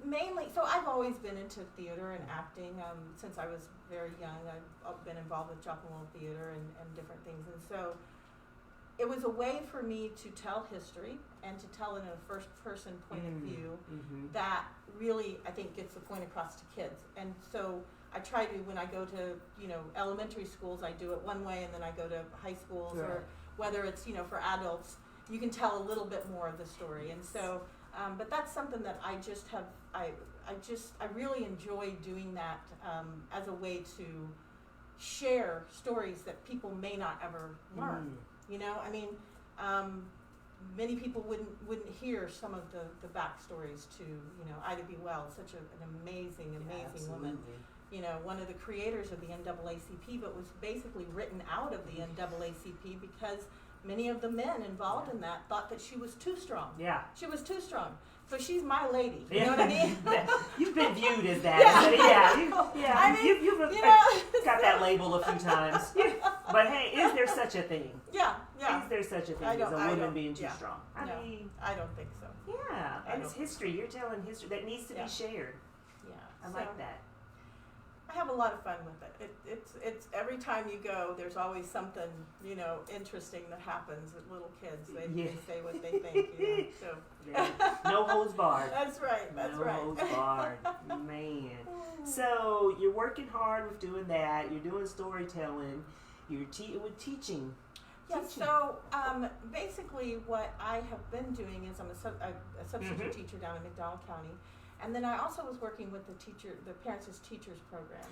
mainly, so I've always been into theater and acting since I was very young. I've been involved with Joplin World Theater and different things, and so it was a way for me to tell history and to tell it in a first-person point of view that really, I think, gets the point across to kids. And so I try to, when I go to, elementary schools, I do it one way, and then I go to high schools, or whether it's, for adults, you can tell a little bit more of the story. And so, but that's something that I just have, I really enjoy doing that as a way to share stories that people may not ever learn. Many people wouldn't hear some of the backstories to, Ida B. Wells, such an amazing woman. One of the creators of the NAACP, but was basically written out of the NAACP because many of the men involved in that thought that she was too strong. Yeah. She was too strong. So she's my lady. You know what I mean? You've been viewed as that. You've got that label a few times. But hey, is there such a thing? Yeah. Is there such a thing as a woman being too strong? I mean, I don't think so. Yeah, and it's history. You're telling history that needs to be shared. Yeah. I like that. I have a lot of fun with it. It's every time you go, there's always something, interesting that happens with little kids. They say what they think, So no holds barred. That's right. No holds barred. Man. So you're working hard with doing that. You're doing storytelling. You're teaching. Yeah. So basically, what I have been doing is I'm a substitute teacher down in McDowell County. And then I also was working with the Parents as Teachers program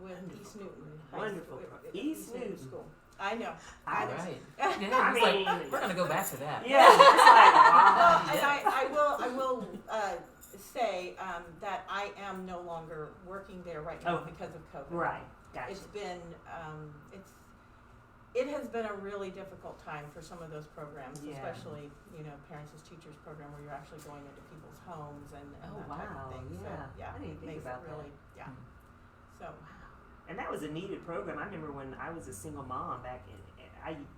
with East Newton. Wonderful. East Newton School. I know. All right. Yeah, we're going to go back to that. Yeah. It's like, wow. And I will say that I am no longer working there right now because of COVID. Right. Gotcha. It's been it has been a really difficult time for some of those programs, especially, Parents as Teachers program where you're actually going into people's homes and that type of thing. Yeah. So, I didn't think about that. Yeah. So. And that was a needed program. I remember when I was a single mom back in,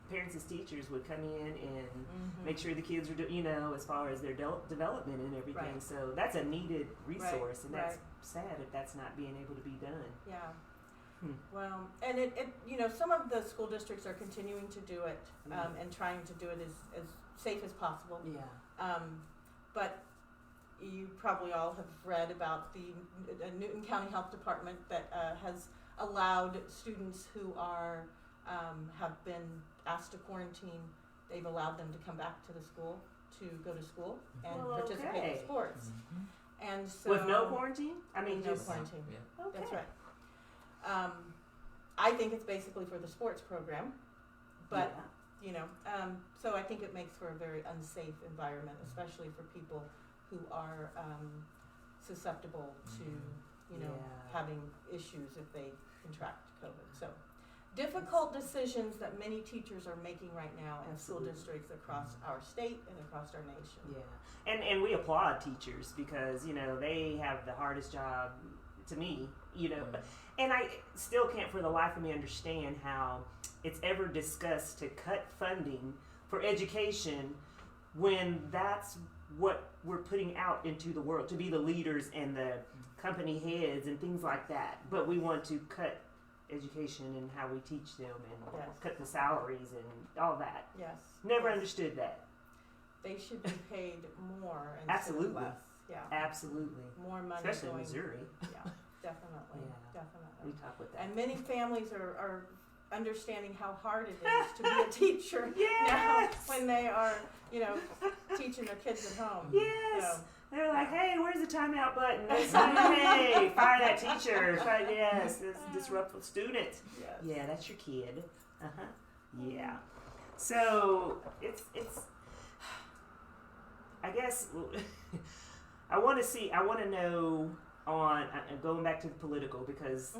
Parents as Teachers would come in and make sure the kids were, as far as their development and everything. Right. So that's a needed resource, and that's sad if that's not being able to be done. Yeah. Well, and it some of the school districts are continuing to do it and trying to do it as safe as possible. Yeah. But you probably all have read about the Newton County Health Department that has allowed students who are have been asked to quarantine. They've allowed them to come back to the school to go to school and participate in sports. And so with no quarantine? I mean, no quarantine. Yeah. Okay. That's right. I think it's basically for the sports program, but you know, so I think it makes for a very unsafe environment, especially for people who are susceptible to, you know, having issues if they contract COVID. So, difficult decisions that many teachers are making right now in school districts across our state and across our nation. Yeah, and we applaud teachers because, you know, they have the hardest job to me, you know, and I still can't for the life of me understand how it's ever discussed to cut funding for education when that's what we're putting out into the world, to be the leaders and the company heads and things like that. But we want to cut education and how we teach them and cut the salaries and all that. Yes. Never understood that. They should be paid more instead Absolutely. of less. Yeah. Absolutely. More money Especially going. in Missouri. Yeah, definitely. Yeah. Definitely. We talk with that. And many families are understanding how hard it is to be a teacher Yes. now when they are, you know, teaching their kids at home. Yes. So, They're like, hey, where's the timeout button? It's like, hey, fire that teacher. Yes, this disruptive student. yes. Yeah, that's your kid. Yeah. So it's. I guess I want to know on going back to the political because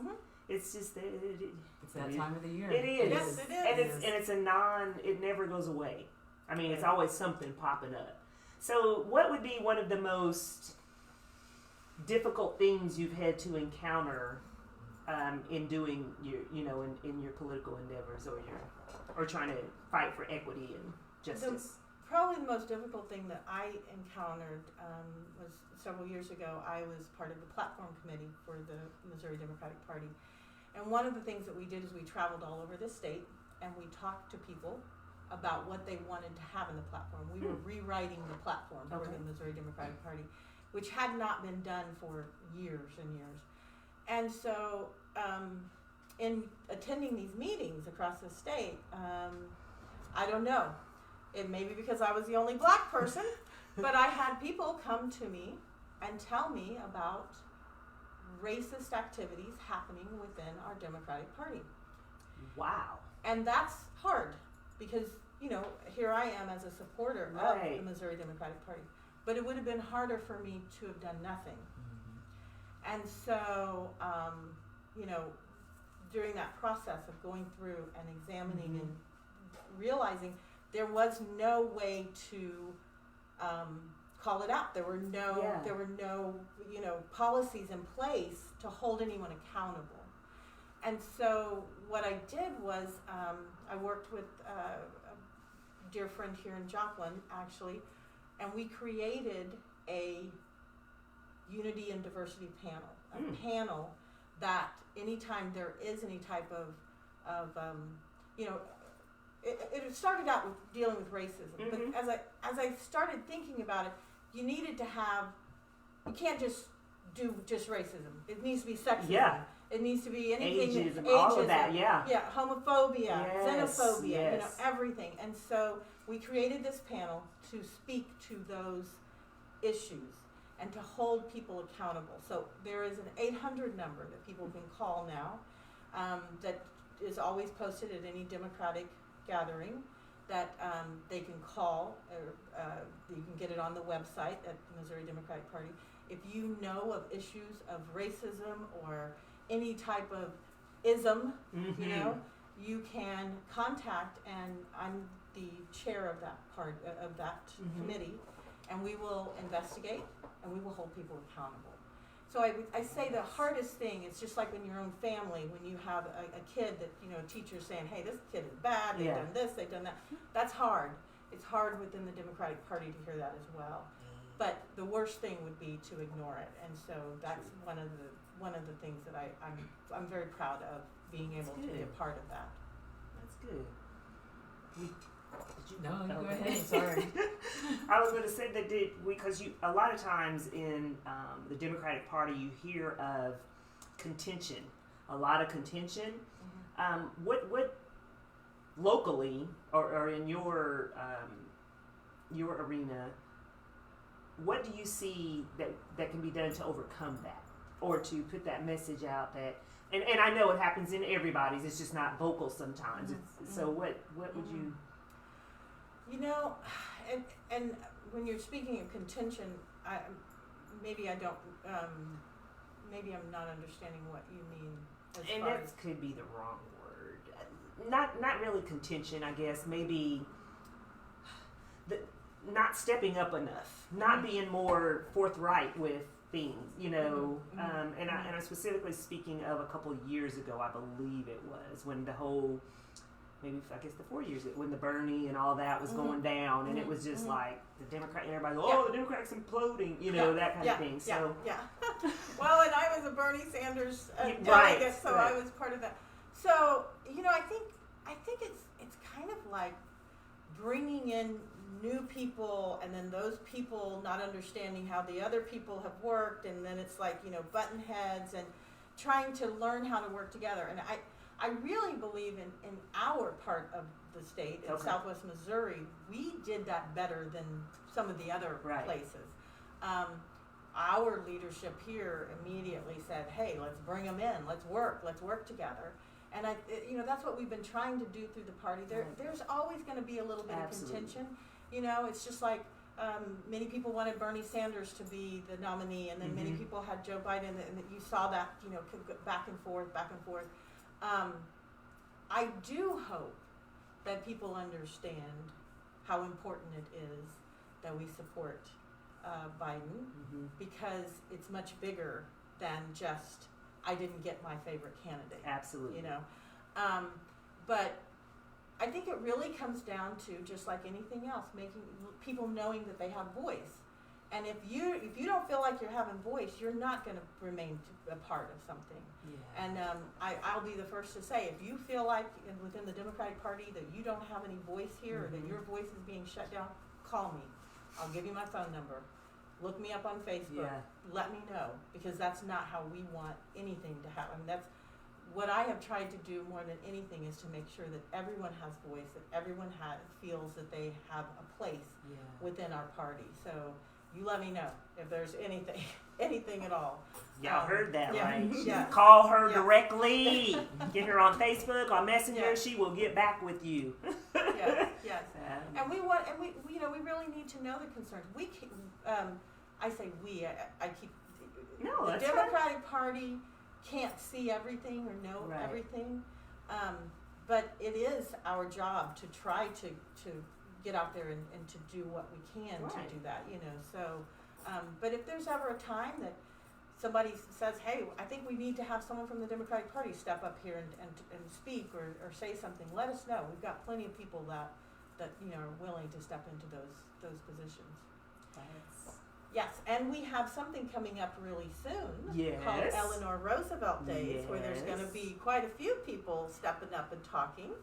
it's just It's that time of the year. It is. Yes, it is. And it's it never goes away. I mean, it's always something popping up. So, what would be one of the most difficult things you've had to encounter in doing your, in your political endeavors or trying to fight for equity and justice? Probably the most difficult thing that I encountered was several years ago. I was part of the platform committee for the Missouri Democratic Party. And one of the things that we did is we traveled all over the state and we talked to people about what they wanted to have in the platform. We were rewriting the platform for the Missouri Democratic Party, which had not been done for years and years. And so in attending these meetings across the state, I don't know, it may be because I was the only black person, but I had people come to me and tell me about racist activities happening within our Democratic Party. Wow. And that's hard because, you know, here I am as a supporter of the Missouri Democratic Party. But it would have been harder for me to have done nothing. And so, you know, during that process of going through and examining and realizing there was no way to call it out. There were no, you know, policies in place to hold anyone accountable. And so what I did was I worked with a dear friend here in Joplin, actually, and we created a unity and diversity panel, a panel that anytime there is any type of you know, it started out with dealing with racism, but as I started thinking about it, you needed to have, you can't just do just racism. It needs to be sexism. Yeah. It needs to be anything. Ageism, all of that, yeah. Yeah, homophobia, xenophobia, yes. you know, everything. And so we created this panel to speak to those issues and to hold people accountable. So there is an 800 number that people can call now that is always posted at any Democratic gathering that they can call, or you can get it on the website at the Missouri Democratic Party. If you know of issues of racism or any type of ism, you know, you can contact, and I'm the chair of that part of that committee, and we will investigate and we will hold people accountable. So I say the hardest thing is just like in your own family, when you have a kid that, you know, a teacher's saying, hey, this kid is bad, they've done this, they've done that. That's hard. It's hard within the Democratic Party to hear that as well. But the worst thing would be to ignore it. And so that's one of the things that I'm very proud of, being able to be a part of that. That's good. No, you go ahead. Sorry. I was going to say that because a lot of times in the Democratic Party you hear of contention, a lot of contention. What locally or in your arena, what do you see that can be done to overcome that, or to put that message out that, And I know it happens in everybody's. It's just not vocal sometimes. So what would you? You know, and when you're speaking of contention, maybe I'm not understanding what you mean. And that could be the wrong word. Not really contention, I guess. Maybe not stepping up enough, not being more forthright with things, you know. And I'm specifically speaking of a couple of years ago, I believe it was, when the whole, maybe I guess the 4 years, when the Bernie and all that was going down, and it was just like the Democrat, everybody, the Democrats imploding, you know, that kind of thing. So well, and I was a Bernie Sanders right, so I was part of that. So you know, I think it's kind of like bringing in new people, and then those people not understanding how the other people have worked, and then it's like, you know, button heads and trying to learn how to work together. And I really believe in our part of the state, in Southwest Missouri, we did that better than some of the other places. Our leadership here immediately said, hey, let's bring them in, let's work together. And you know, that's what we've been trying to do through the party. There's always going to be a little bit of contention. You know, it's just like many people wanted Bernie Sanders to be the nominee, and then many people had Joe Biden, and you saw that, you know, back and forth. I do hope that people understand how important it is that we support Biden, because it's much bigger than just, I didn't get my favorite candidate. Absolutely. You know, but I think it really comes down to, just like anything else, making people knowing that they have voice. And if you don't feel like you're having voice, you're not going to remain a part of something. Yeah. And I'll be the first to say, if you feel like within the Democratic Party that you don't have any voice here, or that your voice is being shut down, call me. I'll give you my phone number. Look me up on Facebook. Yeah. Let me know, because that's not how we want anything to happen. I mean, that's what I have tried to do more than anything, is to make sure that everyone has voice, that everyone feels that they have a place within our party. So you let me know if there's anything at all. Y'all heard that, right? Yeah. Call her directly. Get her on Facebook, on Messenger. She will get back with you. Yes. And we you know, we really need to know the concerns. We can, I say we. I keep. No, the Democratic Party can't see everything or know everything, but it is our job to try to get out there and to do what we can to do that, you know. So, but if there's ever a time that somebody says, hey, I think we need to have someone from the Democratic Party step up here and speak or say something, let us know. We've got plenty of people that you know, are willing to step into those positions. Yes, and we have something coming up really soon called Eleanor Roosevelt Days, where there's going to be quite a few people stepping up and talking.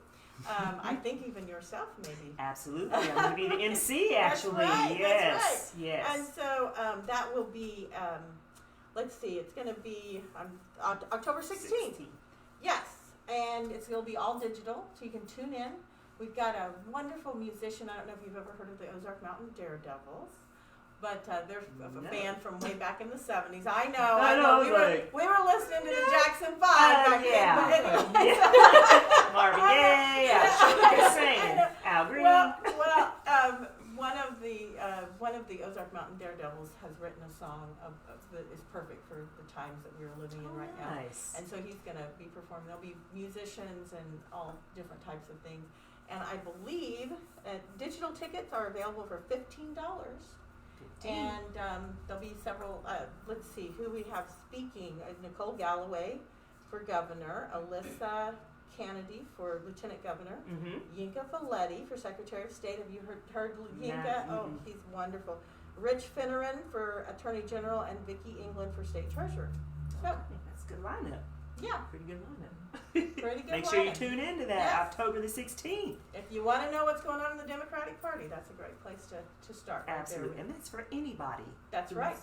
I think even yourself, maybe. Absolutely. I'm going to be the MC, actually. That's right, yes. That's right. Yes. And so that will be, let's see, it's going to be October 16th. Yes, and it's going to be all digital, so you can tune in. We've got a wonderful musician. I don't know if you've ever heard of the Ozark Mountain Daredevils, but they're a band from way back in the 70s. I know. We were listening to the Jackson 5 back then. But anyway, Marvin Gaye, just saying. Al Green. Well, one of the Ozark Mountain Daredevils has written a song that is perfect for the times that we're living in right now. Nice. And so he's going to be performing. There'll be musicians and all different types of things. And I believe digital tickets are available for $15. And there'll be several, let's see, who we have speaking. Nicole Galloway for governor, Alyssa Kennedy for lieutenant governor, Yinka Folletti for Secretary of State. Have you heard Yinka? Oh, he's wonderful. Rich Finneran for Attorney General, and Vicki England for State Treasurer. So that's a good lineup. Yeah. Pretty good lineup. Pretty good Make sure you tune into that October the 16th. If you want to know what's going on in the Democratic Party, that's a great place to start. Absolutely. Right there. And that's for anybody. That's right.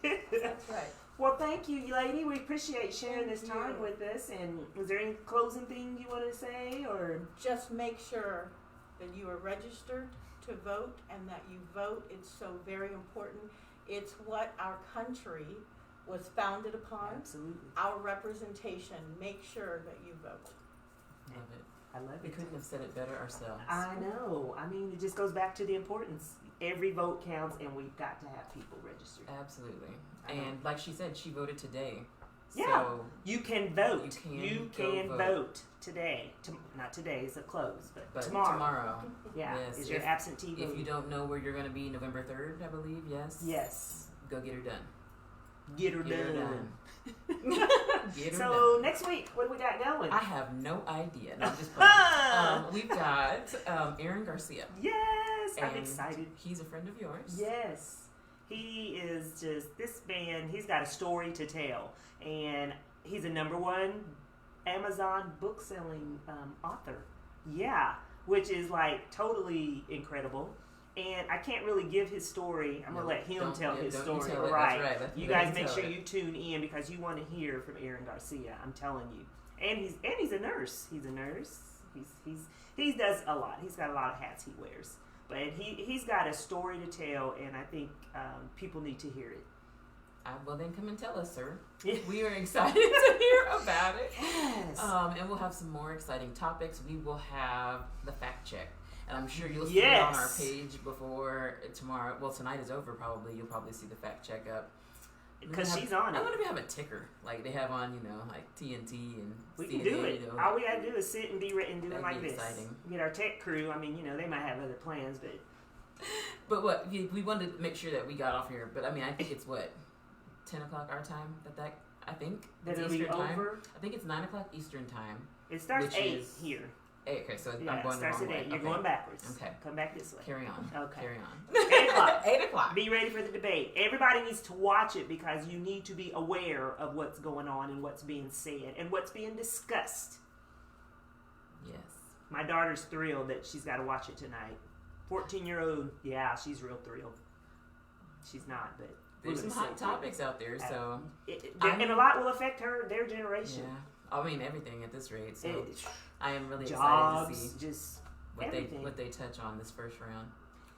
That's right. Well, thank you, lady. We appreciate sharing this time with us. And was there any closing thing you want to say, or just make sure that you are registered to vote and that you vote? It's so very important. It's what our country was founded upon. Absolutely. Our representation. Make sure that you vote. Love it. I love We it. couldn't have said it better ourselves. I know. I mean, it just goes back to the importance. Every vote counts, and we've got to have people registered. Absolutely. I know. And like she said, she voted today. Yeah. So You can vote. You can go vote. vote. Today. Not today, it's a close, but, but tomorrow. Yeah. Yes, Is your if- absentee vote. If you don't know where you're going to be November 3rd, I believe, yes. Yes. Go get her done. Get her Get her done. done. Get her So done. next week, what do we got going? I have no idea. No, I'm just playing. We've got Aaron Garcia. Yes, I'm And excited. He's a friend of yours. Yes. He is just, this man, he's got a story to tell. And he's a #1 Amazon book-selling author. Yeah, which is like totally incredible. And I can't really give his story. I'm going to let him tell his don't story. You tell it. Right. That's right. You guys make sure you tune in because you want to hear from Aaron Garcia. I'm telling you. And he's a nurse. He's a nurse. He does a lot. He's got a lot of hats he wears. But he's got a story to tell, and I think people need to hear it. Well, then come and tell us, sir. Yeah. We are excited to hear about it. Yes. And we'll have some more exciting topics. We will have the fact check. And I'm sure you'll see it on our page before tomorrow. Well, tonight is over probably. You'll probably see the fact check up. Because she's on it. I'm going to have a ticker like they have on, like TNT and We CNN, can do it. All we got to do is sit and be ready and do it That'd like be this. exciting. Get our tech crew. I mean, they might have other plans, but... But what, we wanted to make sure that we got off here. But, I mean, I think it's 10 o'clock our time? I think That it's it'll be Eastern time. over? I think it's 9 o'clock Eastern time. It starts Which 8 is- here. Okay, so Yeah, I'm it going the starts wrong at way. 8. You're Okay. going backwards. Okay. Come back this way. Carry on. Okay. Carry on. 8 o'clock. 8 o'clock. Be ready for the debate. Everybody needs to watch it because you need to be aware of what's going on and what's being said and what's being discussed. Yes. My daughter's thrilled that she's got to watch it tonight. 14-year-old, yeah, she's real thrilled. She's not, but There's some we're gonna hot say topics out there, so. and a lot will affect their generation. Yeah. I mean, everything at this rate, so It- I am really jobs, excited to see just what everything. they touch on this first round.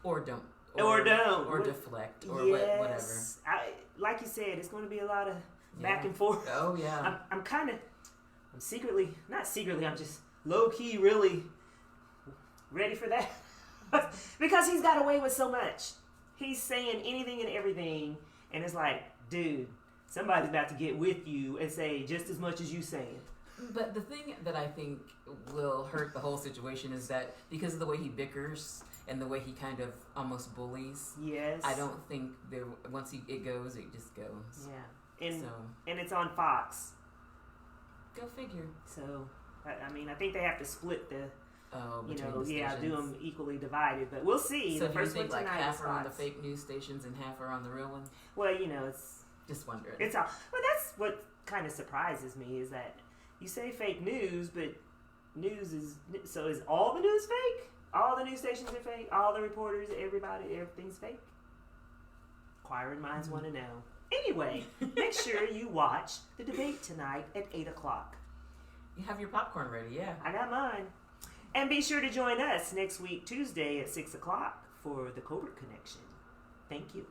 Or don't. Or don't. Or deflect, or whatever. Yes. Like you said, it's going to be a lot of back Yeah. and forth. Oh, yeah. I'm secretly, not secretly, I'm just low-key really ready for that. Because he's got away with so much. He's saying anything and everything, and it's like, dude, somebody's about to get with you and say just as much as you saying. But the thing that I think will hurt the whole situation is that because of the way he bickers and the way he kind of almost bullies, Yes. I don't think once it goes, it just goes. Yeah. And So and it's on Fox. go figure. So, I mean, I think they have to split the, Between the do stations. them equally divided. But we'll see. So The do you first one think like tonight half is are on the Fox. fake news stations and half are on the real one? Well, it's Just wondering. it's all. Well, that's what kind of surprises me is that you say fake news, but news is so is all the news fake? All the news stations are fake. All the reporters, everything's fake. Inquiring minds want to know. Anyway, make sure you watch the debate tonight at 8 o'clock. You have your popcorn ready, yeah. I got mine. And be sure to join us next week, Tuesday at 6 o'clock for the Colbert Connection. Thank you.